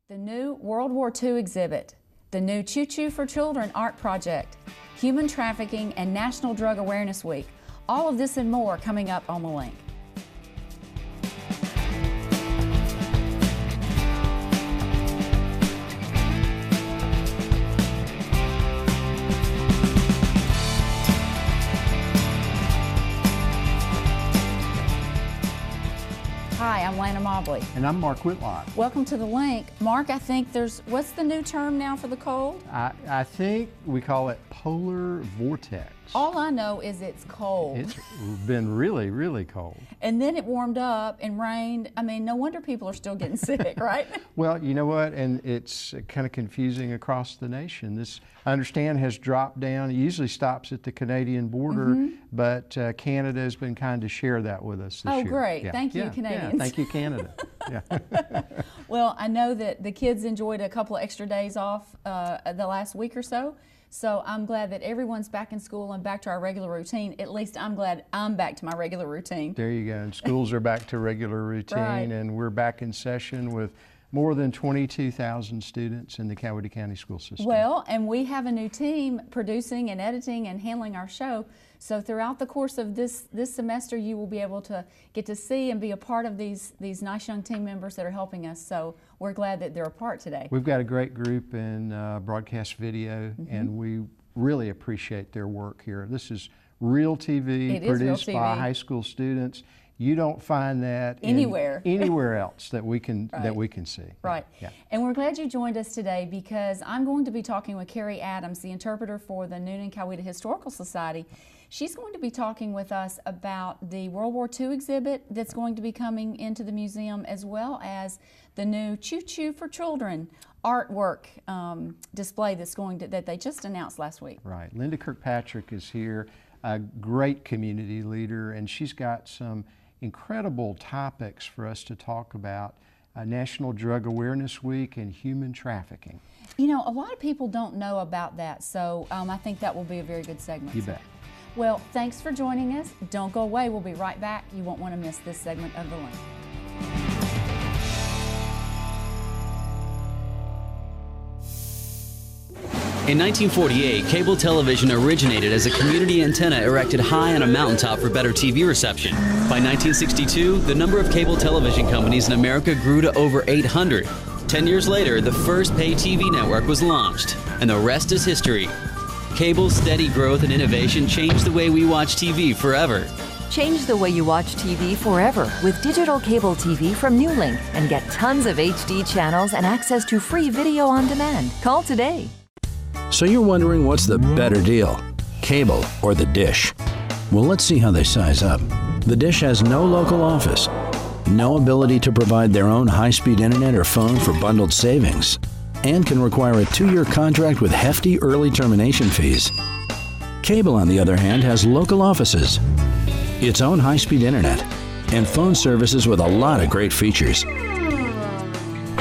The new World War II exhibit, the new Choo for Children art project, human trafficking and National Drug Awareness Week. All of this and more coming up on The Link. Hi, I'm Lana Mobley. And I'm Mark Whitlock. Welcome to The Link. Mark, I think what's the new term now for the cold? I think we call it polar vortex. All I know is it's cold. It's been really, really cold. And then it warmed up and rained. I mean, no wonder people are still getting sick, right? Well, you know what? And it's kind of confusing across the nation. This, I understand, has dropped down. It usually stops at the Canadian border, but Canada has been kind to share that with us this year. Oh, great. Yeah. Thank you, Canadians. Yeah, thank you, Canada. Yeah. Well, I know that the kids enjoyed a couple of extra days off the last week or so. So I'm glad that everyone's back in school and back to our regular routine. At least I'm glad I'm back to my regular routine. There you go. And schools are back to regular routine, Right. And we're back in session with more than 22,000 students in the Coweta County school system. Well, and we have a new team producing and editing and handling our show. So throughout the course of this semester, you will be able to get to see and be a part of these nice young team members that are helping us. So we're glad that they're a part today. We've got a great group in broadcast video, and we really appreciate their work here. This is real TV produced by high school students. You don't find that anywhere else that we can see. Right. Yeah. And we're glad you joined us today because I'm going to be talking with Keri Adams, the interpreter for the Noonan-Coweta Historical Society. She's going to be talking with us about the World War II exhibit that's going to be coming into the museum, as well as the new Choo for Children artwork display that they just announced last week. Right. Linda Kirkpatrick is here, a great community leader, and she's got some incredible topics for us to talk about. National Drug Awareness Week and human trafficking. You know, a lot of people don't know about that, so I think that will be a very good segment. You bet. Well, thanks for joining us. Don't go away. We'll be right back. You won't want to miss this segment of The Link. In 1948, cable television originated as a community antenna erected high on a mountaintop for better TV reception. By 1962, the number of cable television companies in America grew to over 800. 10 years later, the first pay TV network was launched, and the rest is history. Cable's steady growth and innovation changed the way we watch TV forever. Change the way you watch TV forever with digital cable TV from Newlink and get tons of HD channels and access to free video on demand. Call today. So you're wondering what's the better deal, cable or the dish? Well, let's see how they size up. The dish has no local office, no ability to provide their own high-speed internet or phone for bundled savings, and can require a 2-year contract with hefty early termination fees. Cable, on the other hand, has local offices, its own high-speed internet, and phone services with a lot of great features.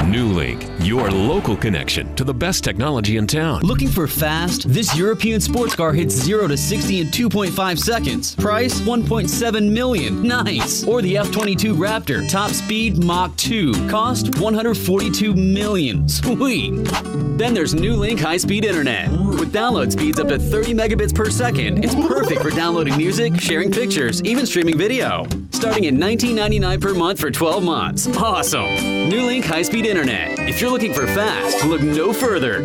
Newlink, your local connection to the best technology in town. Looking for fast? This European sports car hits 0 to 60 in 2.5 seconds. Price $1.7 million. Nice. Or the F-22 Raptor, top speed Mach 2. Cost $142 million. Sweet. Then there's Newlink high-speed internet. With download speeds up to 30 megabits per second, it's perfect for downloading music, sharing pictures, even streaming video. Starting at $19.99 per month for 12 months. Awesome. Newlink high-speed internet. If you're looking for fast, look no further.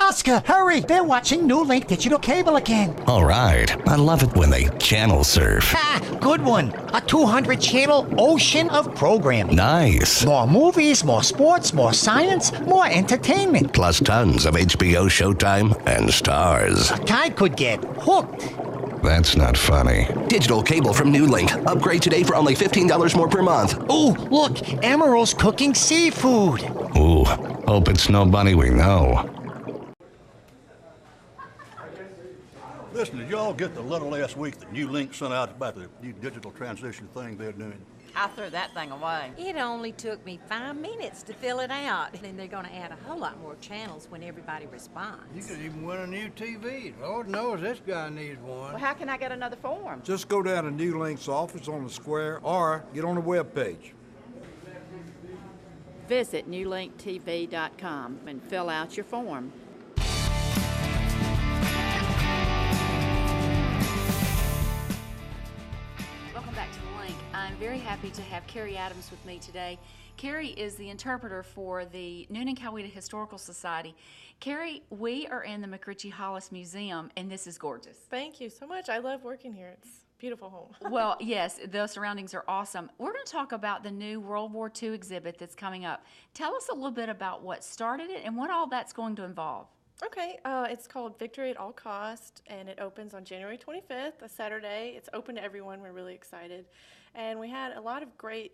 Oscar, hurry! They're watching Newlink digital cable again. All right. I love it when they channel surf. Ha! Good one. A 200-channel ocean of programming. Nice. More movies, more sports, more science, more entertainment. Plus tons of HBO, Showtime, and stars. A guy could get hooked. That's not funny. Digital cable from Newlink. Upgrade today for only $15 more per month. Ooh, look, Emerald's cooking seafood. Ooh, hope it's no bunny we know. Listen, did y'all get the letter last week that Newlink sent out about the new digital transition thing they're doing? I threw that thing away. It only took me 5 minutes to fill it out. And they're going to add a whole lot more channels when everybody responds. You could even win a new TV. Lord knows this guy needs one. Well, how can I get another form? Just go down to Newlink's office on the square or get on the web page. Visit newlinktv.com and fill out your form. Welcome back to The Link. I'm very happy to have Keri Adams with me today. Keri is the interpreter for the Noonan-Coweta Historical Society. Keri, we are in the McRitchie Hollis Museum, and this is gorgeous. Thank you so much. I love working here. It's a beautiful home. Well, yes, the surroundings are awesome. We're going to talk about the new World War II exhibit that's coming up. Tell us a little bit about what started it and what all that's going to involve. Okay, it's called Victory at All Cost, and it opens on January 25th, a Saturday. It's open to everyone. We're really excited. And we had a lot of great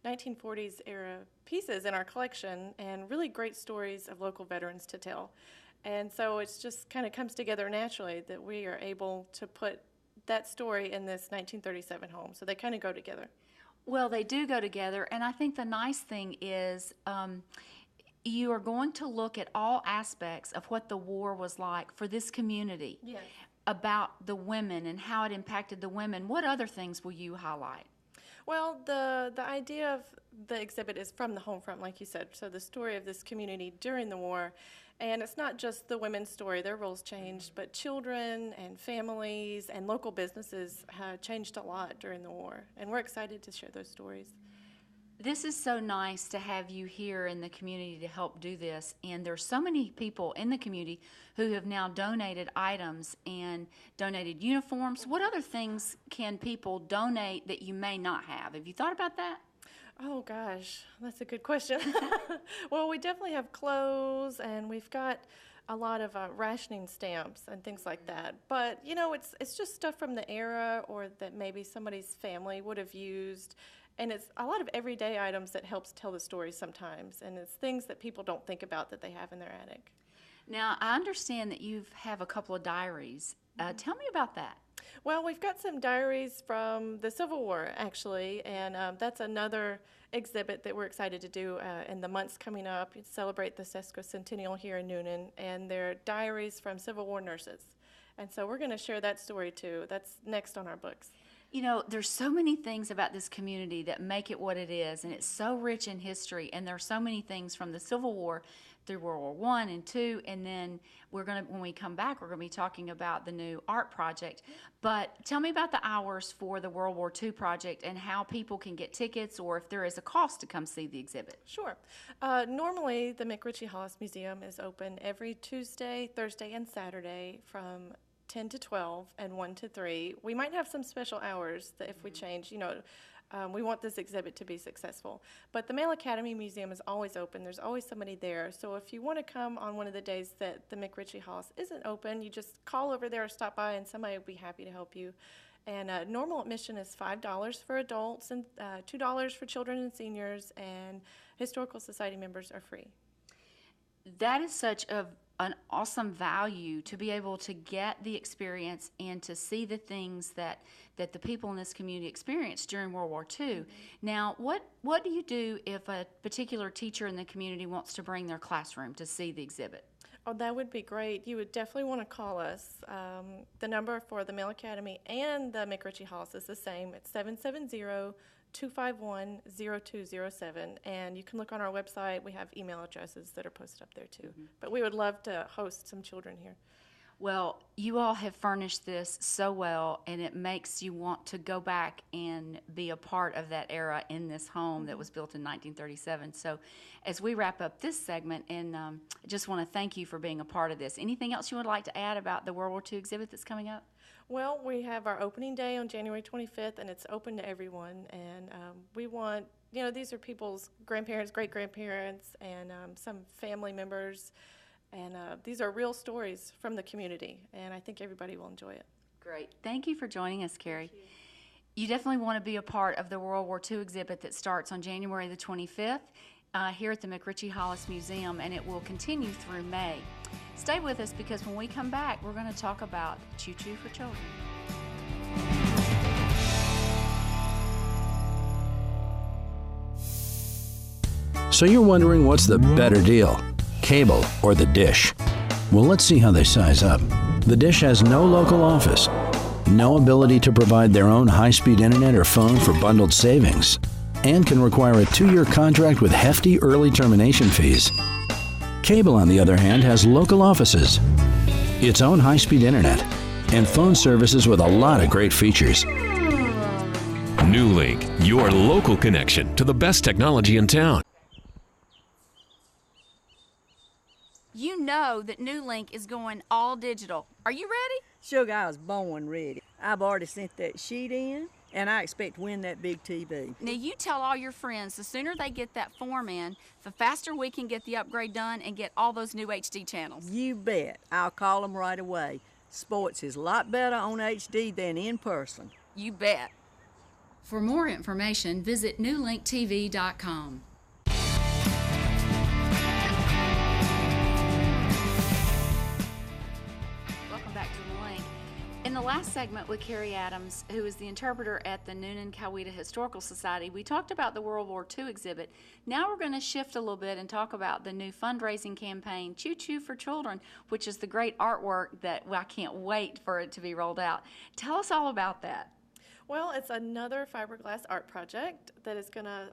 1940s era pieces in our collection and really great stories of local veterans to tell. And so it's just kind of comes together naturally that we are able to put that story in this 1937 home. So they kind of go together. Well, they do go together, and I think the nice thing is you are going to look at all aspects of what the war was like for this community. Yes. About the women and how it impacted the women. What other things will you highlight? Well, the idea of the exhibit is from the home front, like you said. So the story of this community during the war. And it's not just the women's story, their roles changed, but children and families and local businesses have changed a lot during the war. And we're excited to share those stories. This is so nice to have you here in the community to help do this. And there's so many people in the community who have now donated items and donated uniforms. What other things can people donate that you may not have? Have you thought about that? Oh gosh, that's a good question. Well, we definitely have clothes, and we've got a lot of rationing stamps and things like that. But you know, it's just stuff from the era or that maybe somebody's family would have used. And it's a lot of everyday items that helps tell the story sometimes. And it's things that people don't think about that they have in their attic. Now, I understand that you have a couple of diaries. Tell me about that. Well, we've got some diaries from the Civil War, actually. And that's another exhibit that we're excited to do in the months coming up. We celebrate the sesquicentennial here in Noonan. And they're diaries from Civil War nurses. And so we're going to share that story, too. That's next on our books. You know, there's so many things about this community that make it what it is, and it's so rich in history, and there's so many things from the Civil War through World War I and II, and then when we come back, we're going to be talking about the new art project. But tell me about the hours for the World War II project and how people can get tickets, or if there is a cost to come see the exhibit. Sure. Normally, the McRitchie Hollis Museum is open every Tuesday, Thursday, and Saturday from 10 to 12 and 1 to 3. We might have some special hours that if we change, you know, we want this exhibit to be successful. But the Male Academy Museum is always open. There's always somebody there. So if you want to come on one of the days that the McRitchie Hollis isn't open, you just call over there or stop by and somebody will be happy to help you. And normal admission is $5 for adults and $2 for children and seniors, and Historical Society members are free. That is such an awesome value to be able to get the experience and to see the things that the people in this community experienced during World War II. Now, what do you do if a particular teacher in the community wants to bring their classroom to see the exhibit? Oh, that would be great. You would definitely want to call us. The number for the Male Academy and the McRitchie Hollis is the same. It's 770-251-0207, and you can look on our website. We have email addresses that are posted up there too. But we would love to host some children here. Well, you all have furnished this so well, and it makes you want to go back and be a part of that era in this home that was built in 1937. So as we wrap up this segment, and I just want to thank you for being a part of this. Anything else you would like to add about the World War II exhibit that's coming up? Well, we have our opening day on January 25th, and it's open to everyone. And we want, you know, these are people's grandparents, great-grandparents, and some family members. And these are real stories from the community, and I think everybody will enjoy it. Great. Thank you for joining us, Keri. You definitely want to be a part of the World War II exhibit that starts on January the 25th here at the McRitchie Hollis Museum, and it will continue through May. Stay with us, because when we come back, we're going to talk about Choo Choo for Children. So you're wondering what's the better deal? Cable or the dish? Well, let's see how they size up. The dish has no local office, no ability to provide their own high-speed internet or phone for bundled savings, and can require a 2-year contract with hefty early termination fees. Cable, on the other hand, has local offices, its own high-speed internet, and phone services with a lot of great features. New Link, your local connection to the best technology in town. You know that New Link is going all digital. Are you ready? Sugar, I was born ready. I've already sent that sheet in, and I expect to win that big TV. Now you tell all your friends, the sooner they get that form in, the faster we can get the upgrade done and get all those new HD channels. You bet. I'll call them right away. Sports is a lot better on HD than in person. You bet. For more information, visit newlinktv.com. Welcome back to The Link. In the last segment with Keri Adams, who is the interpreter at the Noonan-Coweta Historical Society, we talked about the World War II exhibit. Now we're going to shift a little bit and talk about the new fundraising campaign, Choo Choo for Children, which is the great artwork that I can't wait for it to be rolled out. Tell us all about that. Well, it's another fiberglass art project that is going to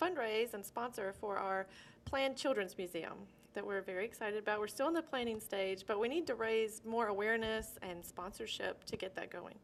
fundraise and sponsor for our planned children's museum that we're very excited about. We're still in the planning stage, but we need to raise more awareness and sponsorship to get that going.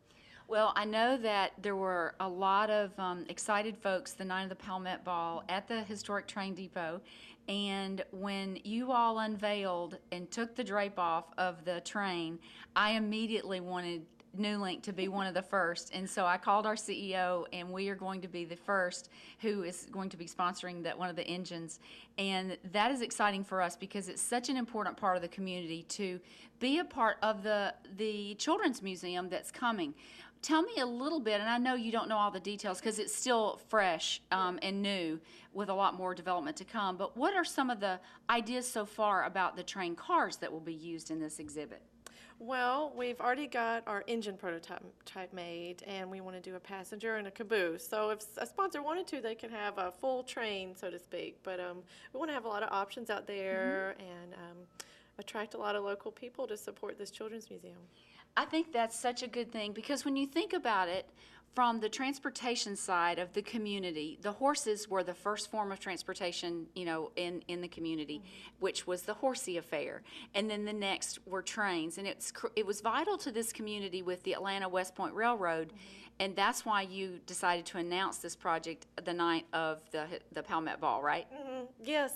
Well, I know that there were a lot of excited folks the night of the Palmetto Ball at the historic train depot, and when you all unveiled and took the drape off of the train, I immediately wanted New Link to be one of the first, and so I called our CEO, and we are going to be the first who is going to be sponsoring that one of the engines, and that is exciting for us because it's such an important part of the community to be a part of the children's museum that's coming. Tell me a little bit, and I know you don't know all the details because it's still fresh and new with a lot more development to come, but what are some of the ideas so far about the train cars that will be used in this exhibit? Well, we've already got our engine prototype made, and we want to do a passenger and a caboose. So if a sponsor wanted to, they could have a full train, so to speak. But we want to have a lot of options out there and attract a lot of local people to support this children's museum. I think that's such a good thing because when you think about it, from the transportation side of the community, the horses were the first form of transportation, you know, in the community, which was the horsey affair. And then the next were trains. And it was vital to this community with the Atlanta West Point Railroad. And that's why you decided to announce this project the night of the Palmetto Ball, right? Yes,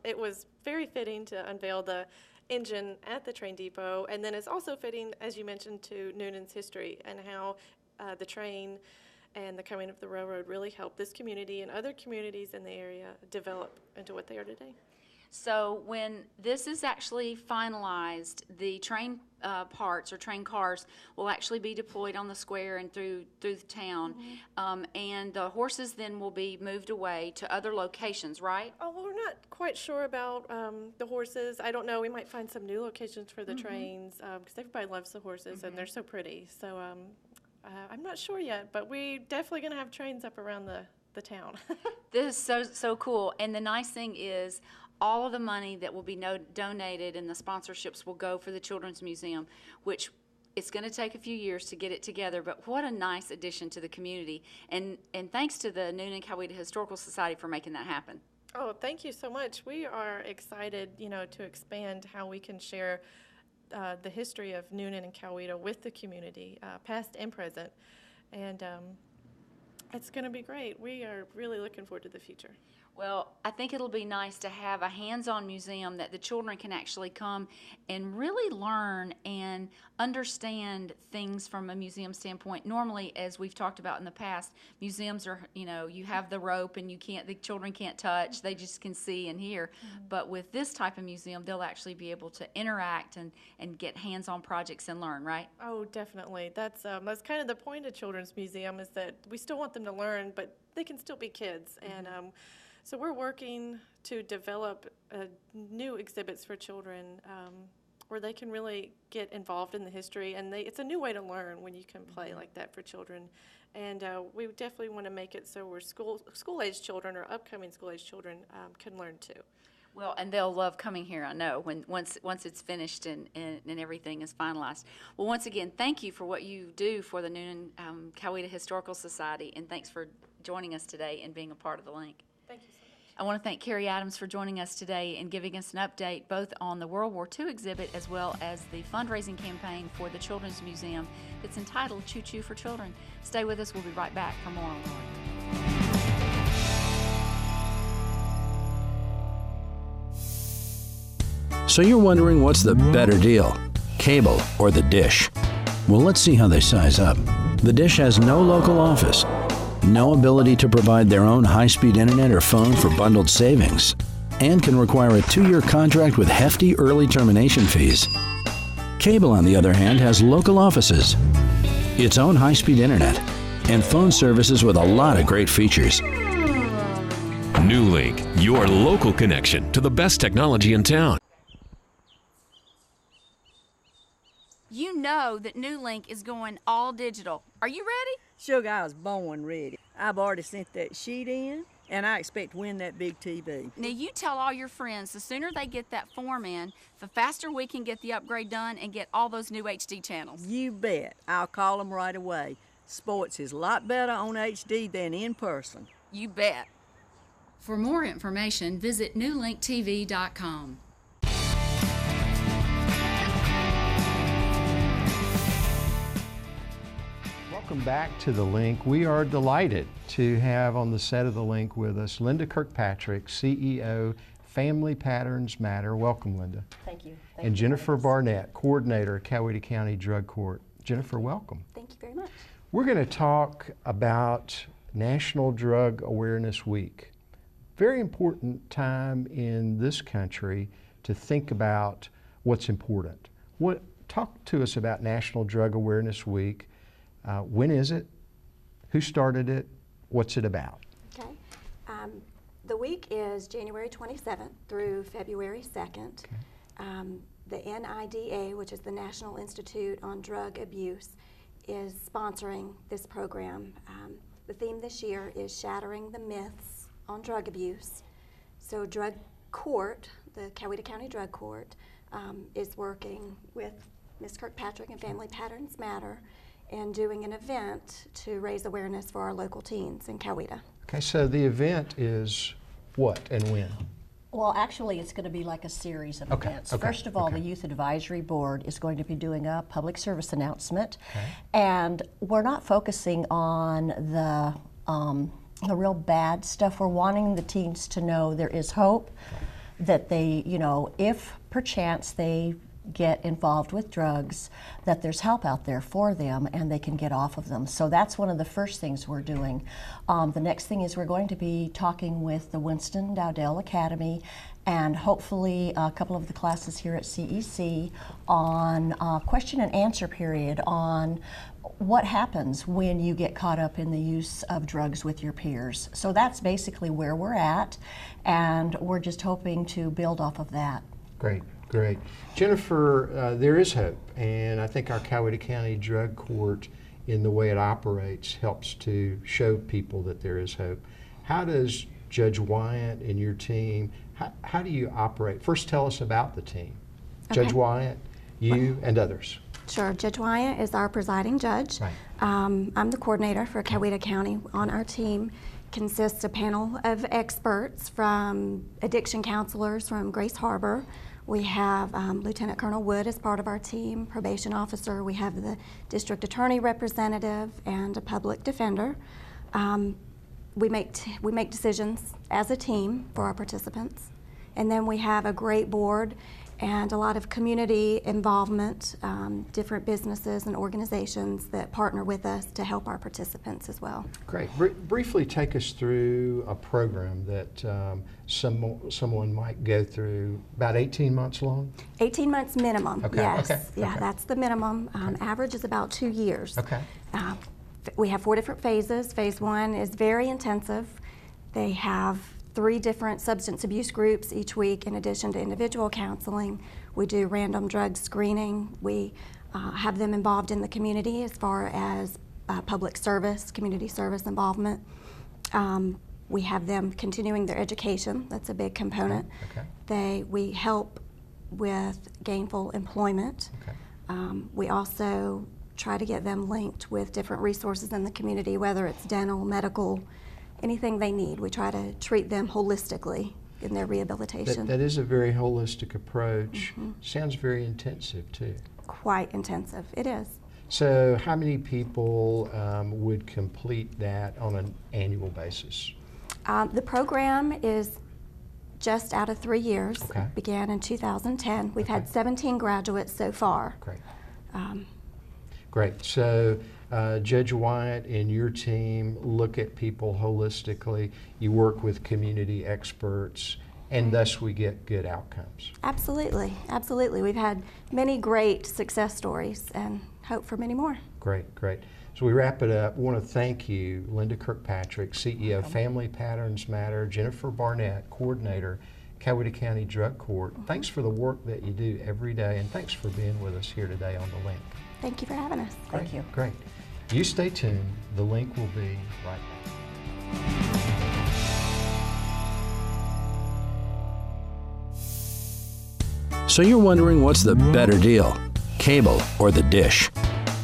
it was very fitting to unveil the engine at the train depot. And then it's also fitting, as you mentioned, to Noonan's history and how the train and the coming of the railroad really helped this community and other communities in the area develop into what they are today. So when this is actually finalized, the train parts or train cars will actually be deployed on the square and through the town, and the horses then will be moved away to other locations, right? Oh, well, we're not quite sure about the horses. I don't know. We might find some new locations for the trains because everybody loves the horses and they're so pretty. So I'm not sure yet, but we're definitely going to have trains up around the town. This is so cool. And the nice thing is all of the money that will be donated and the sponsorships will go for the Children's Museum, which it's going to take a few years to get it together, but what a nice addition to the community. And thanks to the Noonan-Coweta Historical Society for making that happen. Oh, thank you so much. We are excited, to expand how we can share the history of Noonan and Coweta with the community, past and present, and it's going to be great. We are really looking forward to the future. Well, I think it'll be nice to have a hands-on museum that the children can actually come and really learn and understand things from a museum standpoint. Normally, as we've talked about in the past, museums are, you have the rope and the children can't touch, they just can see and hear. But with this type of museum, they'll actually be able to interact and get hands-on projects and learn, right? Oh, definitely. That's kind of the point of Children's Museum, is that we still want them to learn, but they can still be kids. And so we're working to develop new exhibits for children where they can really get involved in the history, and it's a new way to learn when you can play like that for children. And we definitely want to make it so where school-age children or upcoming school-age children can learn too. Well, and they'll love coming here, I know, once it's finished and everything is finalized. Well, once again, thank you for what you do for the Noonan Coweta Historical Society, and thanks for joining us today and being a part of the link. Thank you so much. I want to thank Keri Adams for joining us today and giving us an update both on the World War II exhibit as well as the fundraising campaign for the Children's Museum that's entitled Choo Choo for Children. Stay with us. We'll be right back for more on the link. So you're wondering what's the better deal, cable or the dish? Well, let's see how they size up. The dish has no local office, no ability to provide their own high-speed internet or phone for bundled savings, and can require a 2-year contract with hefty early termination fees. Cable, on the other hand, has local offices, its own high-speed internet, and phone services with a lot of great features. New Link, your local connection to the best technology in town. You know that New Link is going all digital. Are you ready? Sugar, I was born ready. I've already sent that sheet in, and I expect to win that big TV. Now you tell all your friends, the sooner they get that form in, the faster we can get the upgrade done and get all those new HD channels. You bet. I'll call them right away. Sports is a lot better on HD than in person. You bet. For more information, visit newlinktv.com. Welcome back to The Link. We are delighted to have on the set of The Link with us Linda Kirkpatrick, CEO, Family Patterns Matter. Welcome, Linda. Thank you. And Jennifer Barnett, Coordinator, Coweta County Drug Court. Jennifer, welcome. Thank you very much. We're going to talk about National Drug Awareness Week. Very important time in this country to think about what's important. Talk to us about National Drug Awareness Week. When is it? Who started it? What's it about? Okay. The week is January 27th through February 2nd. Okay. The NIDA, which is the National Institute on Drug Abuse, is sponsoring this program. The theme this year is Shattering the Myths on Drug Abuse. So Drug Court, the Coweta County Drug Court, is working with Ms. Kirkpatrick and Family Patterns Matter and doing an event to raise awareness for our local teens in Coweta. Okay, so the event is what and when? Well, actually, it's going to be like a series of events. First of all, the Youth Advisory Board is going to be doing a public service announcement, and we're not focusing on the real bad stuff. We're wanting the teens to know there is hope, that they, you know, if perchance they get involved with drugs, that there's help out there for them and they can get off of them. So that's one of the first things we're doing. The next thing is we're going to be talking with the Winston Dowdell Academy and hopefully a couple of the classes here at CEC on question and answer period on what happens when you get caught up in the use of drugs with your peers. So that's basically where we're at, and we're just hoping to build off of that. Great. Great. Jennifer, there is hope, and I think our Coweta County Drug Court, in the way it operates, helps to show people that there is hope. How does Judge Wyatt and your team, how do you operate? First, tell us about the team. Okay. Judge Wyatt, you, and others. Sure. Judge Wyatt is our presiding judge. Right. I'm the coordinator for Coweta County. On our team consists a panel of experts from addiction counselors from Grace Harbor. We have Lieutenant Colonel Wood as part of our team, probation officer. We have the district attorney representative and a public defender. We make decisions as a team for our participants. And then we have a great board and a lot of community involvement, different businesses and organizations that partner with us to help our participants as well. Great. Briefly take us through a program that someone might go through, about 18 months long? 18 months minimum, yes. Yeah, that's the minimum. Average is about 2 years. Okay. We have 4 different phases. Phase 1 is very intensive. They have 3 different substance abuse groups each week in addition to individual counseling. We do random drug screening. We have them involved in the community as far as public service, community service involvement. We have them continuing their education. That's a big component. Okay. We help with gainful employment. Okay. We also try to get them linked with different resources in the community, whether it's dental, medical, anything they need. We try to treat them holistically in their rehabilitation. That is a very holistic approach. Sounds very intensive too. Quite intensive, it is. So how many people would complete that on an annual basis? The program is just out of 3 years. Okay. It began in 2010. We've had 17 graduates so far. Great. Great. So Judge Wyatt and your team look at people holistically. You work with community experts, and thus we get good outcomes. Absolutely, absolutely. We've had many great success stories and hope for many more. Great, great. So we wrap it up. I want to thank you, Linda Kirkpatrick, CEO, Family Patterns Matter, Jennifer Barnett, Coordinator, Coweta County Drug Court. Thanks for the work that you do every day, and thanks for being with us here today on The Link. Thank you for having us. Thank you. Great. You stay tuned. The Link will be right back. So you're wondering what's the better deal, cable or the dish?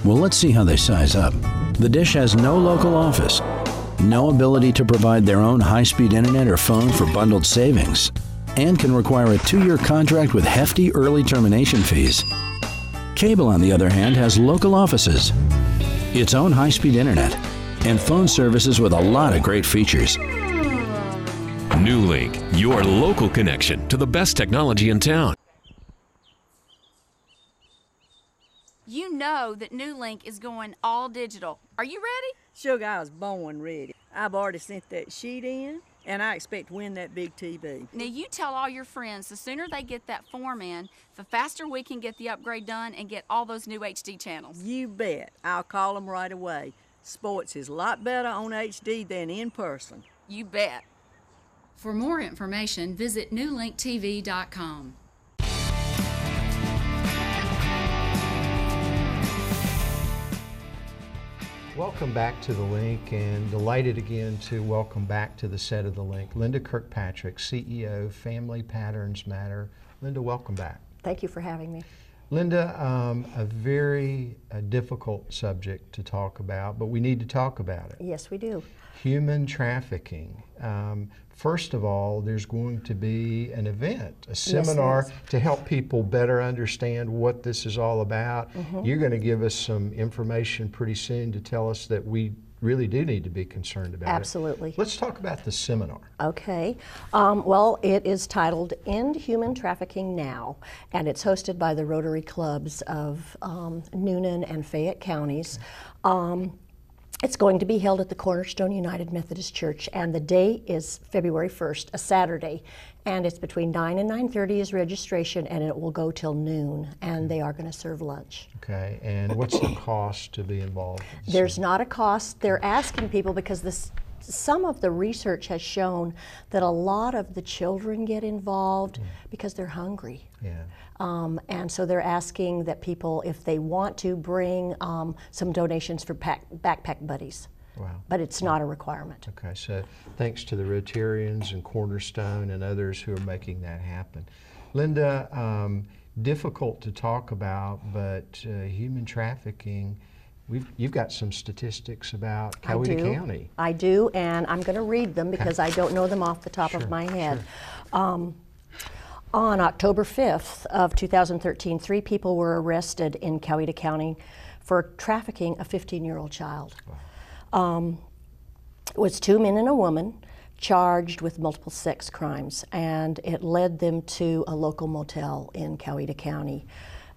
Well, let's see how they size up. The dish has no local office, no ability to provide their own high-speed internet or phone for bundled savings, and can require a 2-year contract with hefty early termination fees. Cable, on the other hand, has local offices, its own high-speed internet, and phone services with a lot of great features. New Link, your local connection to the best technology in town. You know that New Link is going all digital. Are you ready? Sugar, I was born ready. I've already sent that sheet in, and I expect to win that big TV. Now you tell all your friends, the sooner they get that form in, the faster we can get the upgrade done and get all those new HD channels. You bet. I'll call them right away. Sports is a lot better on HD than in person. You bet. For more information, visit newlinktv.com. Welcome back to The Link, and delighted again to welcome back to the set of The Link, Linda Kirkpatrick, CEO, Family Patterns Matter. Linda, welcome back. Thank you for having me. Linda, a very difficult subject to talk about, but we need to talk about it. Yes, we do. Human trafficking. First of all, there's going to be an event, a seminar to help people better understand what this is all about. You're going to give us some information pretty soon to tell us that we really do need to be concerned about it. Absolutely. Let's talk about the seminar. Okay. Well, it is titled End Human Trafficking Now, and it's hosted by the Rotary Clubs of Noonan and Fayette counties. It's going to be held at the Cornerstone United Methodist Church, and the day is February 1st, a Saturday, and it's between 9 and 9:30 is registration, and it will go till noon, and they are going to serve lunch. Okay, and what's the cost to be involved? There's not a cost. They're asking people because some of the research has shown that a lot of the children get involved because they're hungry. Yeah. And so they're asking that people, if they want to, bring some donations for backpack buddies. Wow. But it's not a requirement. Okay, so thanks to the Rotarians and Cornerstone and others who are making that happen. Linda, difficult to talk about, but human trafficking, you've got some statistics about Coweta County. I do, and I'm going to read them because I don't know them off the top of my head. On October 5th of 2013, 3 people were arrested in Coweta County for trafficking a 15-year-old child. Wow. It was 2 men and a woman charged with multiple sex crimes, and it led them to a local motel in Coweta County.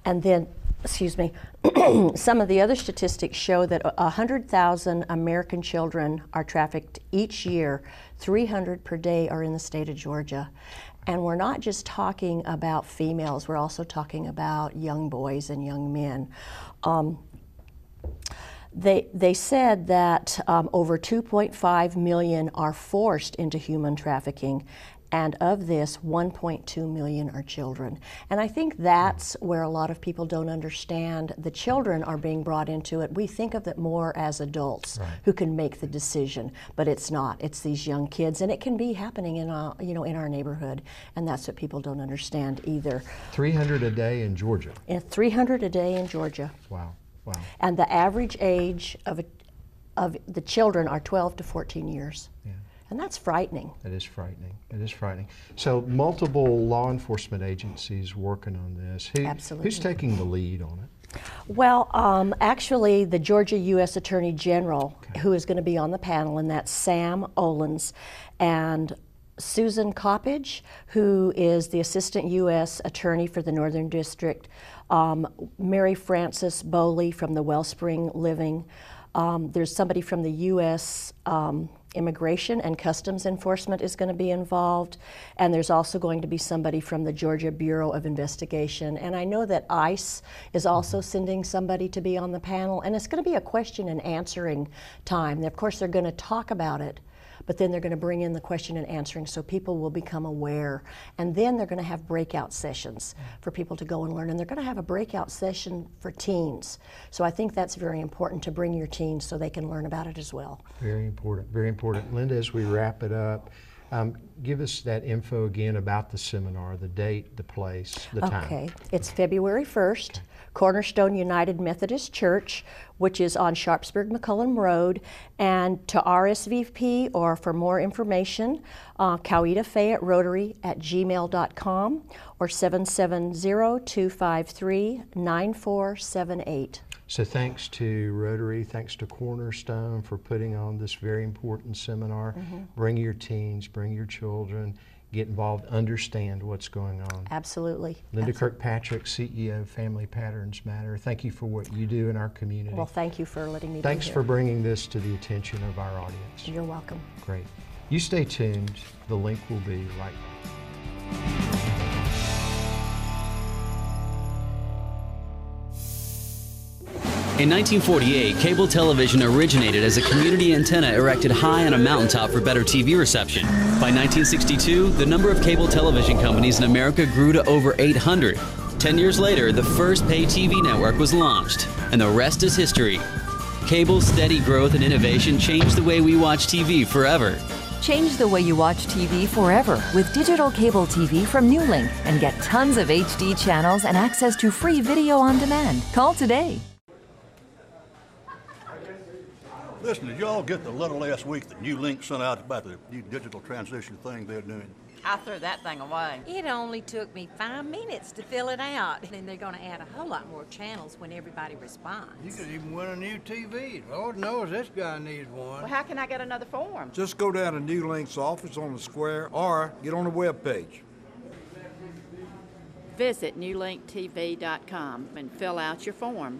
And then, some of the other statistics show that 100,000 American children are trafficked each year. 300 per day are in the state of Georgia. And we're not just talking about females, we're also talking about young boys and young men. They said that over 2.5 million are forced into human trafficking, and of this, 1.2 million are children. And I think that's where a lot of people don't understand. The children are being brought into it. We think of it more as adults who can make the decision, but it's not. It's these young kids, and it can be happening in in our neighborhood, and that's what people don't understand either. 300 a day in Georgia. 300 a day in Georgia. Wow, wow. And the average age of the children are 12 to 14 years. Yeah. And that's frightening. It is frightening. It is frightening. So multiple law enforcement agencies working on this. Absolutely. Who's taking the lead on it? Well, actually, the Georgia U.S. Attorney General, who is going to be on the panel, and that's Sam Olens, and Susan Coppage, who is the Assistant U.S. Attorney for the Northern District, Mary Frances Bowley from the Wellspring Living. There's somebody from the U.S. Immigration and Customs Enforcement is going to be involved, and there's also going to be somebody from the Georgia Bureau of Investigation. And I know that ICE is also sending somebody to be on the panel, and it's going to be a question and answering time. And of course, they're going to talk about it, but then they're going to bring in the question and answering so people will become aware. And then they're going to have breakout sessions for people to go and learn. And they're going to have a breakout session for teens. So I think that's very important to bring your teens so they can learn about it as well. Very important, very important. Linda, as we wrap it up, give us that info again about the seminar, the date, the place, the time. Okay, it's February 1st. Cornerstone United Methodist Church, which is on Sharpsburg-McCullum Road. And to RSVP or for more information, coweta.fayette.rotary@gmail.com or 770-253-9478. So thanks to Rotary, thanks to Cornerstone for putting on this very important seminar. Bring your teens, bring your children, get involved, understand what's going on. Absolutely. Linda Kirkpatrick, CEO, Family Patterns Matter. Thank you for what you do in our community. Well, thank you for letting me be Thanks here. for bringing this to the attention of our audience. You're welcome. Great. You stay tuned. The link will be right back. In 1948, cable television originated as a community antenna erected high on a mountaintop for better TV reception. By 1962, the number of cable television companies in America grew to over 800. 10 years later, the first pay TV network was launched, and the rest is history. Cable's steady growth and innovation changed the way we watch TV forever. Change the way you watch TV forever with digital cable TV from Newlink and get tons of HD channels and access to free video on demand. Call today. Listen, did y'all get the letter last week that New Link sent out about the new digital transition thing they're doing? I threw that thing away. It only took me 5 minutes to fill it out. And they're going to add a whole lot more channels when everybody responds. You could even win a new TV. Lord knows this guy needs one. Well, how can I get another form? Just go down to New Link's office on the square or get on the webpage. Visit newlinktv.com and fill out your form.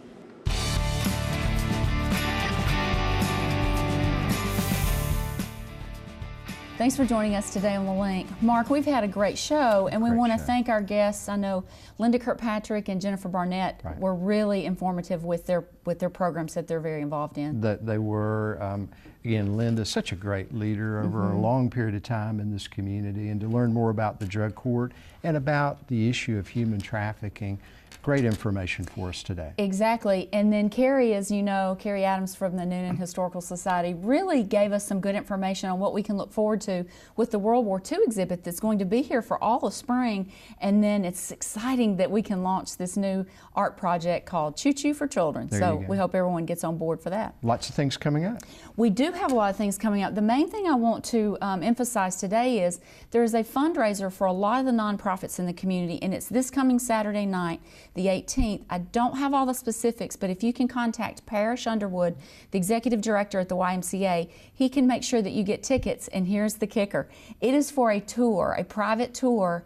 Thanks for joining us today on The Link. Mark, we've had a great show, and we want to thank our guests. I know Linda Kirkpatrick and Jennifer Barnett were really informative with their programs that they're very involved in. That they were, again, Linda, such a great leader over a long period of time in this community, and to learn more about the drug court and about the issue of human trafficking. Great information for us today. Exactly. And then Keri, as you know, Keri Adams from the Noonan Historical Society really gave us some good information on what we can look forward to with the World War II exhibit that's going to be here for all of spring. And then it's exciting that we can launch this new art project called Choo for Children. So we hope everyone gets on board for that. Lots of things coming up. We do have a lot of things coming up. The main thing I want to emphasize today is there is a fundraiser for a lot of the nonprofits in the community, and it's this coming Saturday night, the 18th. I don't have all the specifics, but if you can contact Parrish Underwood, the executive director at the YMCA, he can make sure that you get tickets. And here's the kicker. It is for a tour, a private tour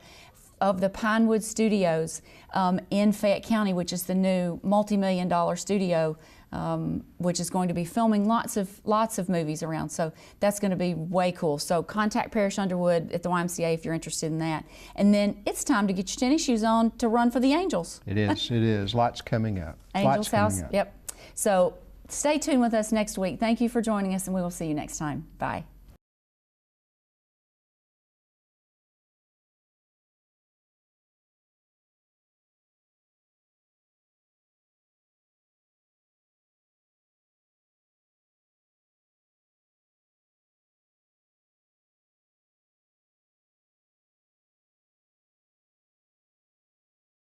of the Pinewood Studios in Fayette County, which is the new multi-million-dollar studio, which is going to be filming lots of movies around. So that's going to be way cool. So contact Parrish Underwood at the YMCA if you're interested in that. And then it's time to get your tennis shoes on to run for the Angels. It is. It is. Lots coming up. Angels House. Yep. So stay tuned with us next week. Thank you for joining us, and we will see you next time. Bye.